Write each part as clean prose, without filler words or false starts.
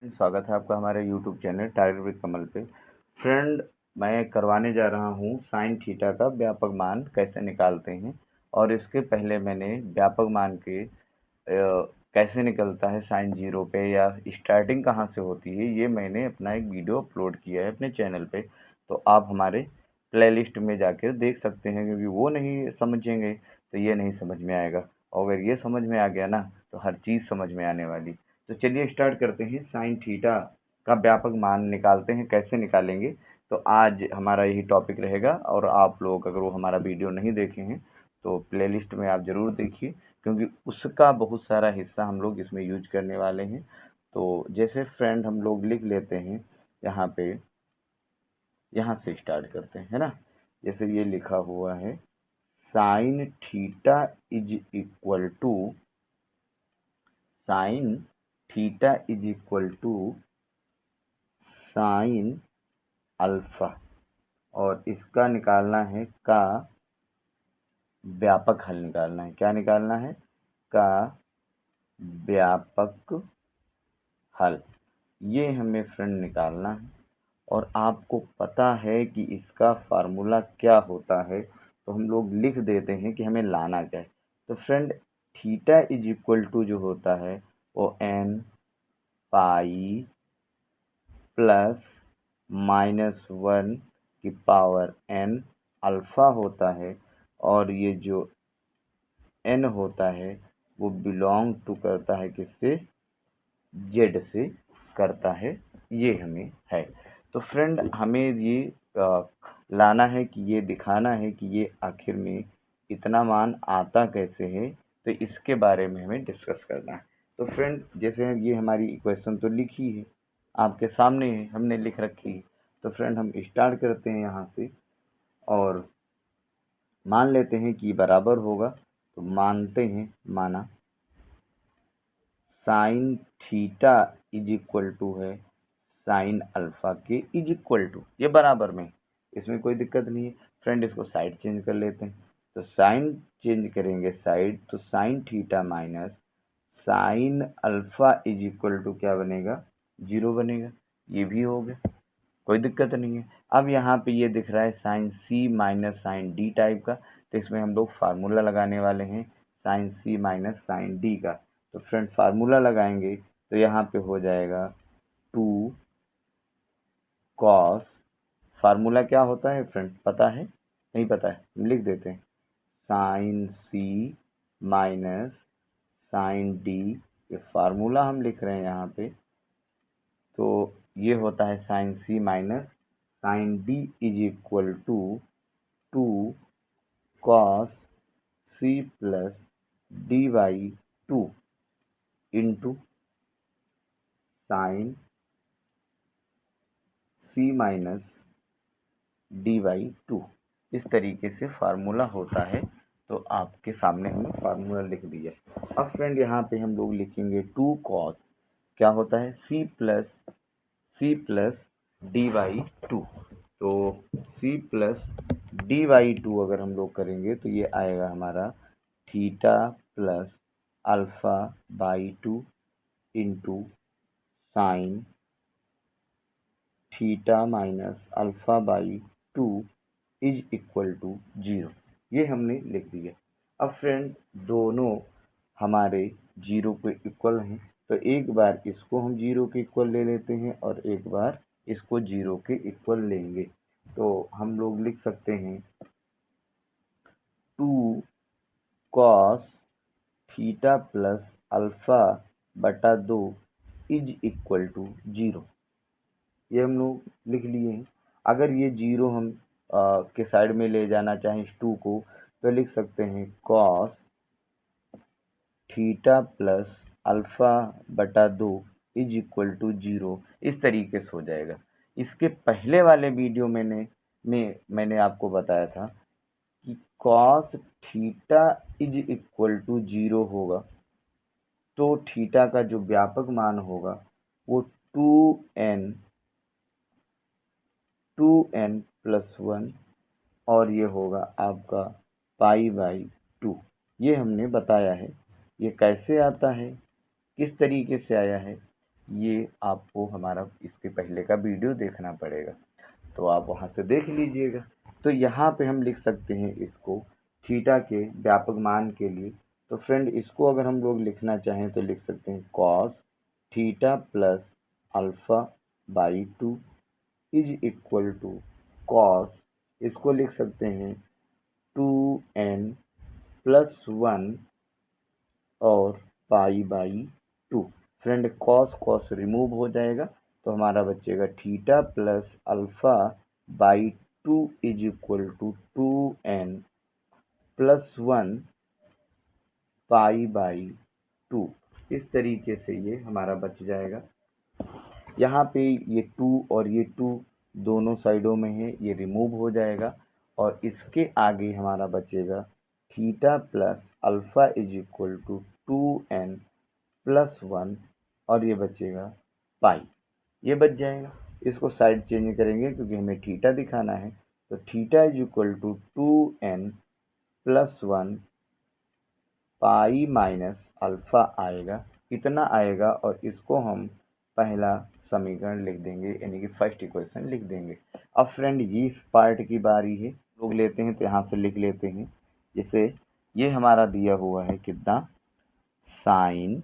स्वागत है आपका हमारे YouTube चैनल टारगेट विद कमल पे। फ्रेंड, मैं करवाने जा रहा हूँ साइन थीटा का व्यापक मान कैसे निकालते हैं, और इसके पहले मैंने व्यापक मान के कैसे निकलता है साइन जीरो पे या स्टार्टिंग कहाँ से होती है, ये मैंने अपना एक वीडियो अपलोड किया है अपने चैनल पे। तो आप हमारे प्लेलिस्ट में जाकर देख सकते हैं, क्योंकि वो नहीं समझेंगे तो ये नहीं समझ में आएगा, और अगर ये समझ में आ गया ना तो हर चीज़ समझ में आने वाली। तो चलिए स्टार्ट करते हैं। साइन थीटा का व्यापक मान निकालते हैं, कैसे निकालेंगे। तो आज हमारा यही टॉपिक रहेगा, और आप लोग अगर वो हमारा वीडियो नहीं देखे हैं तो प्लेलिस्ट में आप ज़रूर देखिए, क्योंकि उसका बहुत सारा हिस्सा हम लोग इसमें यूज करने वाले हैं। तो जैसे फ्रेंड हम लोग लिख लेते हैं यहाँ पे, यहाँ से स्टार्ट करते हैं, है ना। जैसे ये लिखा हुआ है, sine theta is equal to sine theta is equal to sine alpha, और इसका निकालना है का व्यापक हल निकालना है। क्या निकालना है? का व्यापक हल। ये हमें फ्रेंड निकालना है, और आपको पता है कि इसका फार्मूला क्या होता है, तो हम लोग लिख देते हैं कि हमें लाना क्या है। तो friend, theta is equal to जो होता है वो n पाई प्लस -1 की पावर n अल्फ़ा होता है, और ये जो n होता है वो बिलोंग टू करता है किससे? z से करता है। ये हमें है। तो फ्रेंड, हमें ये लाना है कि ये दिखाना है कि ये आखिर में इतना मान आता कैसे है, तो इसके बारे में हमें डिस्कस करना है। तो फ्रेंड, जैसे ये हमारी इक्वेशन तो लिखी है, आपके सामने है, हमने लिख रखी है। तो फ्रेंड, हम स्टार्ट करते हैं यहाँ से, और मान लेते हैं कि बराबर होगा। तो मानते हैं, माना sine theta is equal to है साइन अल्फा के इज इक्वल टू, ये बराबर में, इसमें कोई दिक्कत नहीं है। फ्रेंड, इसको साइड चेंज कर लेते हैं। तो साइन चेंज करेंगे साइड, तो sine theta minus sine alpha is equal to क्या बनेगा? 0 बनेगा। ये भी हो गया, कोई दिक्कत नहीं है। अब यहाँ पे ये दिख रहा है sine C minus sine D type का, तो इसमें हम लोग फार्मूला लगाने वाले हैं sign C minus sine D का। तो फ्रेंड, फार्मूला लगाएंगे तो यहाँ पे हो जाएगा 2 कॉस, फार्मूला क्या होता है फ्रेंड, पता है? नहीं पता है? हम लिख देते हैं, sign C minus sine D, ये फार्मूला हम लिख रहे हैं यहाँ पे। तो ये होता है sine C minus sine D is equal to 2 cos C plus D by 2 into sine C minus D by 2। इस तरीके से फार्मूला होता है। तो आपके सामने हमने फार्मूला लिख दिया। अब फ्रेंड, यहाँ पे हम लोग लिखेंगे 2 कॉस, क्या होता है? C plus D by 2। तो सी प्लस डी बाई 2 अगर हम लोग करेंगे तो ये आएगा हमारा theta plus alpha by 2 into sine theta minus alpha by 2 is equal to 0। ये हमने लिख दिया। अब फ्रेंड, दोनों हमारे 0 के इक्वल हैं, तो एक बार इसको हम 0 के इक्वल ले लेते हैं, और एक बार इसको 0 के इक्वल लेंगे। तो हम लोग लिख सकते हैं 2 कॉस थीटा प्लस अल्फ़ा बटा 2 इज इक्वल टू 0। ये हम लोग लिख लिए हैं। अगर ये 0 हम के साइड में ले जाना चाहें इस 2 को, तो लिख सकते हैं कॉस थीटा प्लस अल्फ़ा बटा 2 इज इक्वल टू 0। इस तरीके से हो जाएगा। इसके पहले वाले वीडियो मैंने आपको बताया था कि cos theta is equal to 0 होगा, तो थीटा का जो व्यापक मान होगा वो 2n प्लस 1, और ये होगा आपका पाई बाई 2। ये हमने बताया है। ये कैसे आता है, किस तरीके से आया है, ये आपको हमारा इसके पहले का वीडियो देखना पड़ेगा, तो आप वहाँ से देख लीजिएगा। तो यहाँ पे हम लिख सकते हैं इसको थीटा के व्यापक मान के लिए। तो फ्रेंड इसको अगर हम लोग लिखना चाहें तो लिख सकते हैं cos theta plus alpha by 2 is equal to cos, इसको लिख सकते हैं 2n प्लस 1 और pi by 2। Friend cos cos remove हो जाएगा, तो हमारा बचेगा theta plus alpha by 2 is equal to 2n plus 1 pi by 2। इस तरीके से ये हमारा बच जाएगा। यहाँ पे ये 2 और ये 2 दोनों साइडों में है, ये रिमूव हो जाएगा और इसके आगे हमारा बचेगा theta plus alpha is equal to 2n plus 1 और ये बचेगा पाई, ये बच जाएगा। इसको साइड चेंज करेंगे क्योंकि हमें थीटा दिखाना है, तो theta is equal to 2n plus 1 pi minus alpha आएगा, इतना आएगा और इसको हम पहला समीकरण लिख देंगे, यानी कि फर्स्ट इक्वेशन लिख देंगे। अब फ्रेंड ये इस पार्ट की बारी है, लोग लेते हैं तो यहाँ से लिख लेते हैं। जैसे ये हमारा दिया हुआ है कितना, sine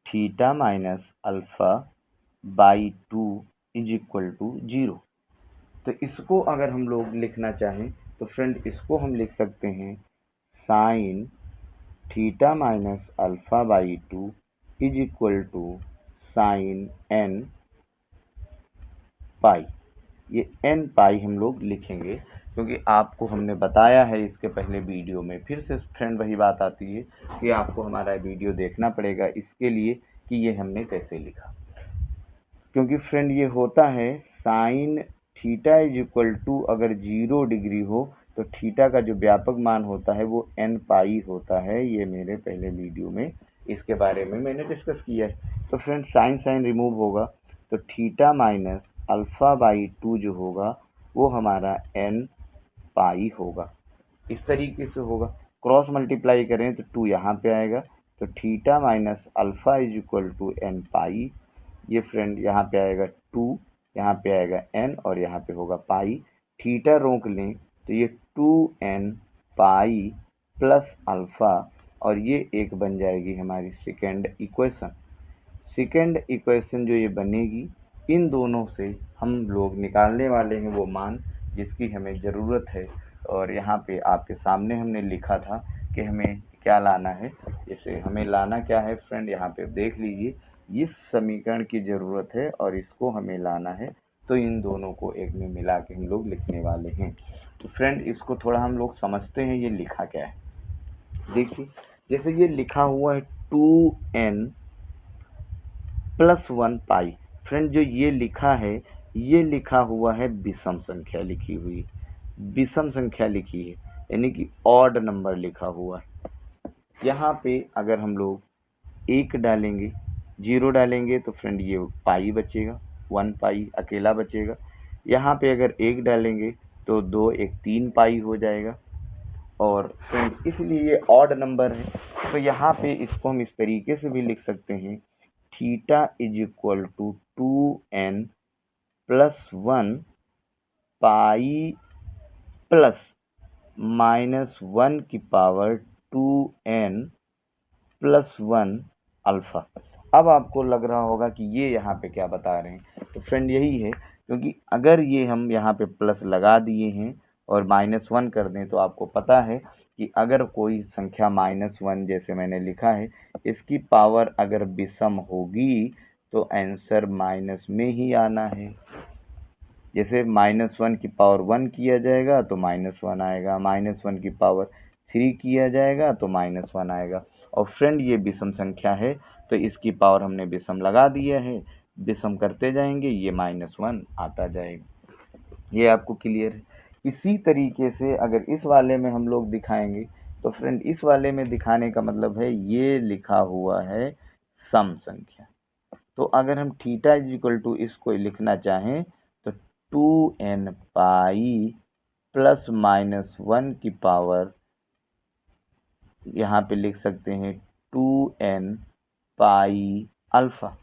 theta minus alpha by 2 is equal to 0। तो इसको अगर हम लोग लिखना चाहें तो फ्रेंड इसको हम लिख सकते हैं sine theta minus alpha by 2 is equal to sine n pi. ये n पाई हम लोग लिखेंगे क्योंकि आपको हमने बताया है इसके पहले वीडियो में। फिर से फ्रेंड वही बात आती है कि आपको हमारा वीडियो देखना पड़ेगा इसके लिए कि ये हमने कैसे लिखा, क्योंकि फ्रेंड ये होता है sine theta is equal to अगर 0 डिग्री हो तो थीटा का जो व्यापक मान होता है वो n पाई होता है। ये मेरे पहले वीडियो में इसके बारे में मैंने डिस्कस किया है। तो फ्रेंड साइन साइन रिमूव होगा तो थीटा माइनस अल्फ़ा बाई 2 जो होगा वो हमारा n पाई होगा, इस तरीके से होगा। क्रॉस मल्टीप्लाई करें तो 2 यहाँ पे आएगा, तो theta minus alpha is equal to n pi. ये फ्रेंड यहाँ पे आएगा 2, यहाँ पे आएगा n और यहाँ पे होगा पाई। थीटा रोक लें तो ये 2n पाई प्लस अल्फ़ा और ये एक बन जाएगी हमारी सेकेंड इक्वेशन। सेकेंड इक्वेशन जो ये बनेगी, इन दोनों से हम लोग निकालने वाले हैं वो मान जिसकी हमें ज़रूरत है। और यहाँ पे आपके सामने हमने लिखा था कि हमें क्या लाना है। इसे हमें लाना क्या है फ्रेंड, यहाँ पे देख लीजिए, इस समीकरण की ज़रूरत है और इसको हमें लाना है। तो इन दोनों को एक में मिला के हम लोग लिखने वाले हैं। तो फ्रेंड इसको थोड़ा हम लोग समझते हैं ये लिखा क्या है। देखिए जैसे ये लिखा हुआ है 2n प्लस 1 पाई। फ्रेंड जो ये लिखा है, ये लिखा हुआ है विषम संख्या लिखी हुई, विषम संख्या लिखी है, यानी कि ऑड नंबर लिखा हुआ है। यहाँ पे अगर हम लोग 1 डालेंगे, 0 डालेंगे तो फ्रेंड ये पाई बचेगा, 1 पाई अकेला बचेगा। यहाँ पे अगर 1 डालेंगे तो 2 1 3 पाई हो जाएगा। और फ्रेंड इसलिए ये ऑड नंबर है, तो यहाँ पे इसको हम इस तरीके से भी लिख सकते हैं theta is equal to 2n plus 1 pi plus minus 1 की पावर 2n प्लस 1 अल्फ़ा। अब आपको लग रहा होगा कि ये यहाँ पे क्या बता रहे हैं, तो फ्रेंड यही है, क्योंकि अगर ये हम यहाँ पे प्लस लगा दिए हैं और -1 कर दें तो आपको पता है कि अगर कोई संख्या -1 जैसे मैंने लिखा है, इसकी पावर अगर विषम होगी तो आंसर माइनस में ही आना है। जैसे -1 की पावर 1 किया जाएगा तो -1 आएगा, -1 की पावर 3 किया जाएगा तो -1 आएगा। और फ्रेंड ये विषम संख्या है तो इसकी पावर हमने विषम लगा दिया है, विषम करते जाएंगे ये -1 आता जाएगा। ये आपको क्लियर है। इसी तरीके से अगर इस वाले में हम लोग दिखाएंगे तो फ्रेंड इस वाले में दिखाने का मतलब है ये लिखा हुआ है सम संख्या। तो अगर हम थीटा इज इक्वल टू इसको लिखना चाहें तो 2n पाई प्लस -1 की पावर यहाँ पे लिख सकते हैं 2n पाई अल्फ़ा।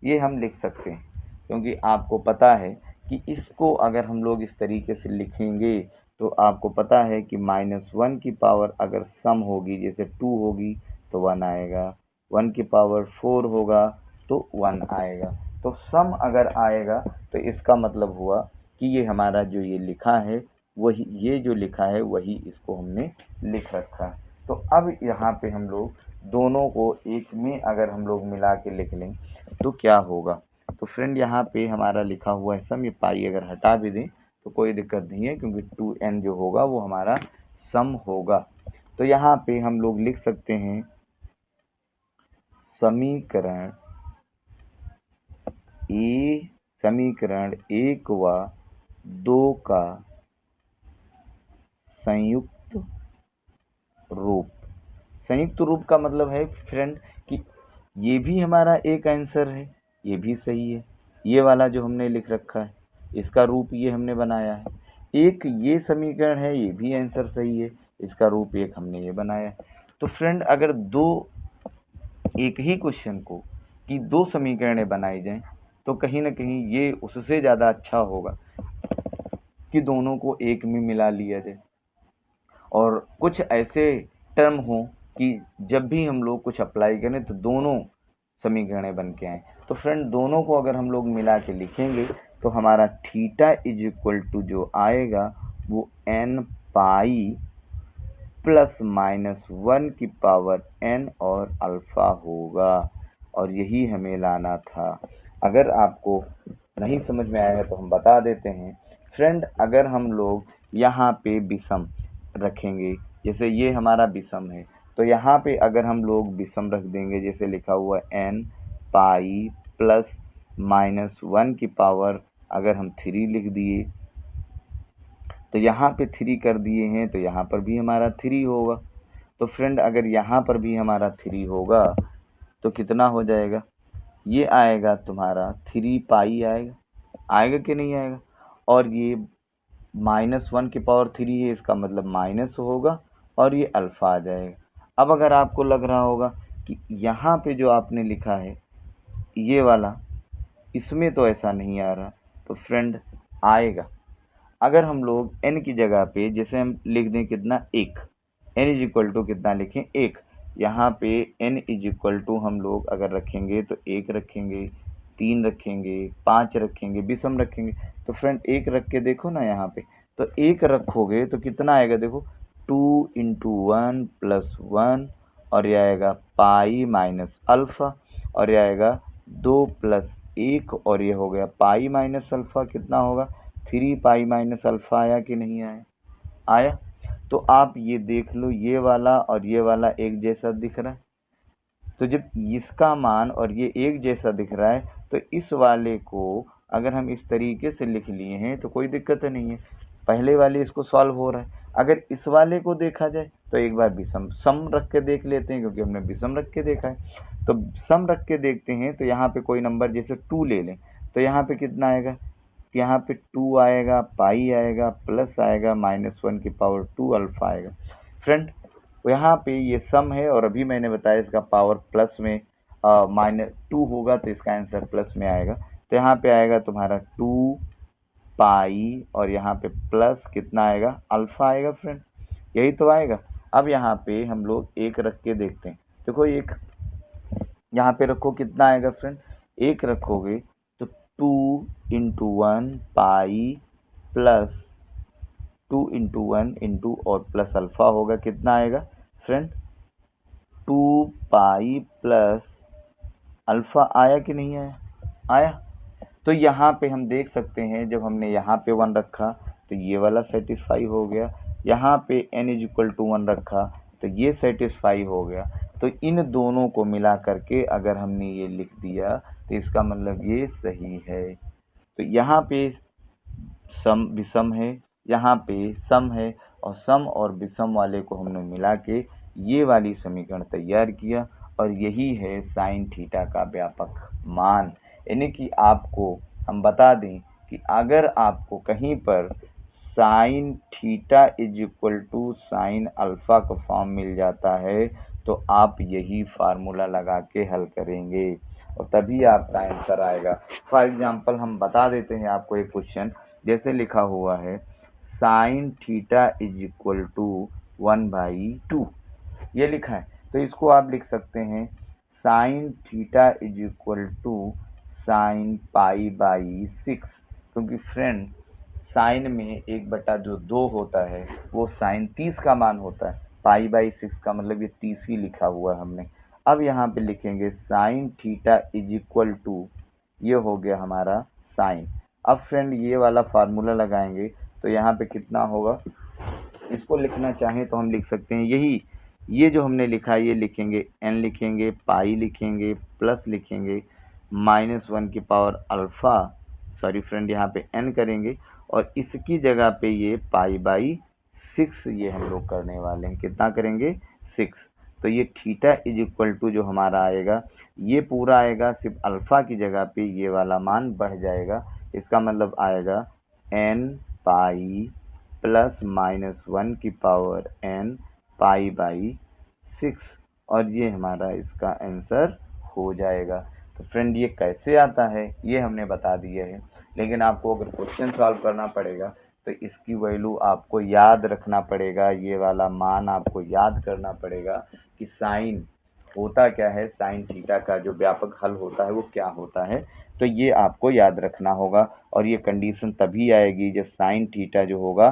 ये हम लिख सकते हैं, क्योंकि आपको पता है कि इसको अगर हम लोग इस तरीके से लिखेंगे तो आपको पता है कि -1 की पावर अगर सम होगी, जैसे 2 होगी तो 1 आएगा, 1 की पावर 4 होगा तो 1 आएगा। तो सम अगर आएगा तो इसका मतलब हुआ कि ये हमारा जो ये लिखा है वही, ये जो लिखा है वही इसको हमने लिख रखा है। तो अब यहाँ पे हम लोग दोनों को एक में अगर हम लोग मिला के लिख लें तो क्या होगा। तो फ्रेंड यहाँ पे हमारा लिखा हुआ है सम, ये पाई अगर हटा भी दें तो कोई दिक्कत नहीं है, क्योंकि 2n जो होगा वो हमारा सम होगा। तो यहाँ पे हम लोग लिख सकते हैं समीकरण एक व दो का संयुक्त रूप। संयुक्त रूप का मतलब है फ्रेंड कि ये भी हमारा एक आंसर है, ये भी सही है, ये वाला जो हमने लिख रखा है इसका रूप ये हमने बनाया है। एक ये समीकरण है, ये भी आंसर सही है, इसका रूप एक हमने ये बनाया है। तो फ्रेंड अगर दो एक ही क्वेश्चन को कि दो समीकरणें बनाई जाएं तो कहीं ना कहीं ये उससे ज़्यादा अच्छा होगा कि दोनों को एक में मिला लिया जाए और कुछ ऐसे टर्म हो कि जब भी हम लोग कुछ अप्लाई करें तो दोनों समीकरणें बन के आए। तो फ्रेंड दोनों को अगर हम लोग मिला के लिखेंगे तो हमारा थीटा इज इक्वल टू जो आएगा वो n पाई प्लस -1 की पावर n और अल्फ़ा होगा, और यही हमें लाना था। अगर आपको नहीं समझ में आया है तो हम बता देते हैं फ्रेंड। अगर हम लोग यहाँ पे विषम रखेंगे, जैसे ये हमारा विषम है, तो यहाँ पे अगर हम लोग विषम रख देंगे, जैसे लिखा हुआ n पाई प्लस -1 की पावर अगर हम 3 लिख दिए तो यहाँ पे 3 कर दिए हैं तो यहाँ पर भी हमारा 3 होगा। तो फ्रेंड अगर यहाँ पर भी हमारा 3 होगा तो कितना हो जाएगा, ये आएगा तुम्हारा 3 पाई आएगा, आएगा कि नहीं आएगा। और ये -1 की पावर 3 है, इसका मतलब माइनस होगा और ये अल्फ़ा आ जाएगा। अब अगर आपको लग रहा होगा कि यहाँ पे जो आपने लिखा है ये वाला, इसमें तो ऐसा नहीं आ रहा, तो फ्रेंड आएगा। अगर हम लोग n की जगह पे जैसे हम लिख दें कितना, 1, n इज इक्वल टू कितना लिखें, 1। यहाँ पे n इज इक्वल टू हम लोग अगर रखेंगे तो 1 रखेंगे, 3 रखेंगे, 5 रखेंगे, विषम रखेंगे। तो फ्रेंड 1 रख के देखो ना यहाँ पे, तो 1 रखोगे तो कितना आएगा, देखो 2 इंटू 1 प्लस 1 और यह आएगा पाई माइनस अल्फ़ा, और यह आएगा 2 प्लस 1 और ये हो गया पाई माइनस अल्फ़ा, कितना होगा 3 पाई माइनस अल्फ़ा। आया कि नहीं आया, आया। तो आप ये देख लो, ये वाला और ये वाला एक जैसा दिख रहा है, तो जब इसका मान और ये एक जैसा दिख रहा है तो इस वाले को अगर हम इस तरीके से लिख लिए हैं तो कोई दिक्कत नहीं है, पहले वाले इसको सॉल्व हो रहा है। अगर इस वाले को देखा जाए तो एक बार विषम सम रख के देख लेते हैं, क्योंकि हमने विषम रख के देखा है। तो सम रख के देखते हैं, तो यहाँ पे कोई नंबर जैसे 2 ले लें तो यहाँ पे कितना आएगा, यहाँ पे 2 आएगा, पाई आएगा, प्लस आएगा, -1 की पावर 2 अल्फ़ा आएगा। फ्रेंड यहाँ पे ये सम है और अभी मैंने बताया इसका पावर प्लस में -2 होगा तो इसका आंसर प्लस में आएगा। तो यहाँ पे आएगा तुम्हारा 2 पाई और यहाँ पे प्लस कितना आएगा, अल्फ़ा आएगा। फ्रेंड यही तो आएगा। अब यहाँ पे हम लोग 1 रख के देखते हैं, देखो 1 यहाँ पे रखो, कितना आएगा फ्रेंड, 1 रखोगे तो 2 into 1 pi plus 2 into 1 into और प्लस अल्फ़ा होगा, कितना आएगा फ्रेंड, 2 पाई प्लस अल्फ़ा। आया कि नहीं आया, आया। तो यहाँ पे हम देख सकते हैं जब हमने यहाँ पे 1 रखा तो ये वाला सेटिस्फाई हो गया, यहाँ पे n इज इक्वल टू 1 रखा तो ये सेटिस्फाई हो गया। तो इन दोनों को मिला करके अगर हमने ये लिख दिया तो इसका मतलब ये सही है। तो यहाँ पे सम विषम है, यहाँ पे सम है, और सम और विषम वाले को हमने मिला के ये वाली समीकरण तैयार किया, और यही है साइन थीटा का व्यापक मान। यानी कि आपको हम बता दें कि अगर आपको कहीं पर sine theta is equal to sine alpha का फॉर्म मिल जाता है तो आप यही फार्मूला लगा के हल करेंगे। और तभी आपका आंसर आएगा। फॉर एग्जांपल हम बता देते हैं आपको एक क्वेश्चन, जैसे लिखा हुआ है sine theta is equal to 1/2, ये लिखा है। तो इसको आप लिख सकते हैं sine theta is equal to sine π/6, क्योंकि फ्रेंड साइन में 1/2 होता है, वो साइन 30 का मान होता है। π/6 का मतलब ये 30 ही लिखा हुआ है हमने। अब यहाँ पे लिखेंगे sine theta is equal to, ये हो गया हमारा साइन। अब फ्रेंड ये वाला फार्मूला लगाएंगे तो यहाँ पे कितना होगा, इसको लिखना चाहें तो हम लिख सकते हैं यही, ये जो हमने लिखा है ये लिखेंगे n लिखेंगे, पाई लिखेंगे, प्लस लिखेंगे -1 की पावर अल्फ़ा, सॉरी फ्रेंड यहाँ पे n करेंगे और इसकी जगह पे ये π/6 ये हम लोग करने वाले हैं। कितना करेंगे 6। तो ये थीटा इज इक्वल टू जो हमारा आएगा ये पूरा आएगा, सिर्फ अल्फ़ा की जगह पे ये वाला मान बढ़ जाएगा। इसका मतलब आएगा n पाई प्लस -1 की पावर n π/6, और ये हमारा इसका आंसर हो जाएगा। तो फ्रेंड ये कैसे आता है ये हमने बता दिया है, लेकिन आपको अगर क्वेश्चन सॉल्व करना पड़ेगा तो इसकी वैल्यू आपको याद रखना पड़ेगा, ये वाला मान आपको याद करना पड़ेगा कि साइन होता क्या है, साइन थीटा का जो व्यापक हल होता है वो क्या होता है। तो ये आपको याद रखना होगा, और ये कंडीशन तभी आएगी जब साइन थीटा जो होगा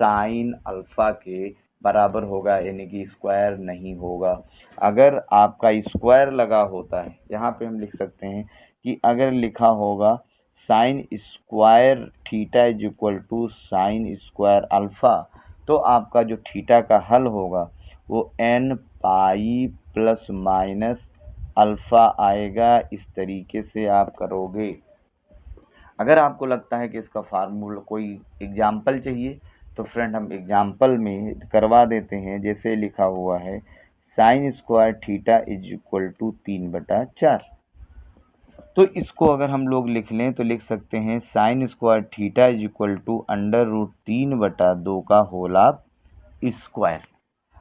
साइन अल्फ़ा के बराबर होगा, यानी कि स्क्वायर नहीं होगा। अगर आपका स्क्वायर लगा होता है, यहाँ पे हम लिख सकते हैं कि अगर लिखा होगा sine square theta is equal to sine square alpha, तो आपका जो थीटा का हल होगा वो n pi plus minus alpha आएगा। इस तरीके से आप करोगे। अगर आपको लगता है कि इसका फार्मूला कोई एग्जाम्पल चाहिए तो फ्रेंड हम एग्जाम्पल में करवा देते हैं। जैसे लिखा हुआ है sine square theta is equal to 3/4, तो इसको अगर हम लोग लिख लें तो लिख सकते हैं sine square theta is equal to √3/2 का होल ऑफ स्क्वायर।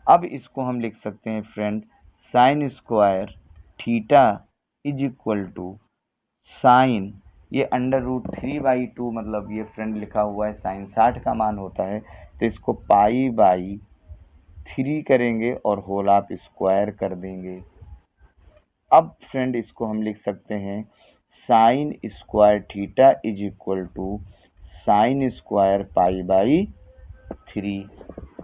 अब इसको हम लिख सकते हैं friend sine square theta is equal to sine, ये √3/2 मतलब ये फ्रेंड लिखा हुआ है साइन 60 का मान होता है, तो इसको π/3 करेंगे और होल ऑफ स्क्वायर कर देंगे। अब फ्रेंड इसको हम लिख सकते हैं sine square theta is equal to sine square π/3।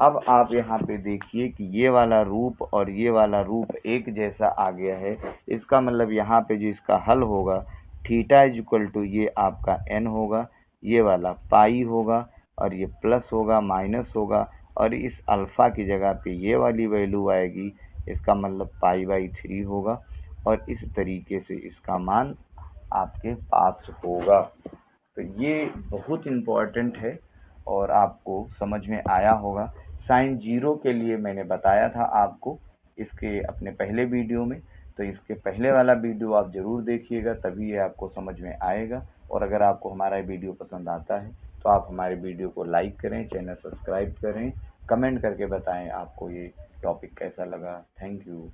अब आप यहाँ पे देखिए कि ये वाला रूप और ये वाला रूप एक जैसा आ गया है। इसका मतलब यहाँ पे जो इसका हल होगा थीटा इज इक्वल टू ये आपका n होगा, ये वाला पाई होगा, और ये प्लस होगा माइनस होगा, और इस अल्फ़ा की जगह पे ये वाली वैल्यू आएगी। इसका मतलब π/3 होगा, और इस तरीके से इसका मान आपके पास होगा। तो ये बहुत इम्पॉर्टेंट है और आपको समझ में आया होगा। साइन 0 के लिए मैंने बताया था आपको इसके अपने पहले वीडियो में, तो इसके पहले वाला वीडियो आप ज़रूर देखिएगा, तभी ये आपको समझ में आएगा। और अगर आपको हमारा वीडियो पसंद आता है तो आप हमारे वीडियो को लाइक करें, चैनल सब्सक्राइब करें, कमेंट करके बताएं आपको ये टॉपिक कैसा लगा। Thank you.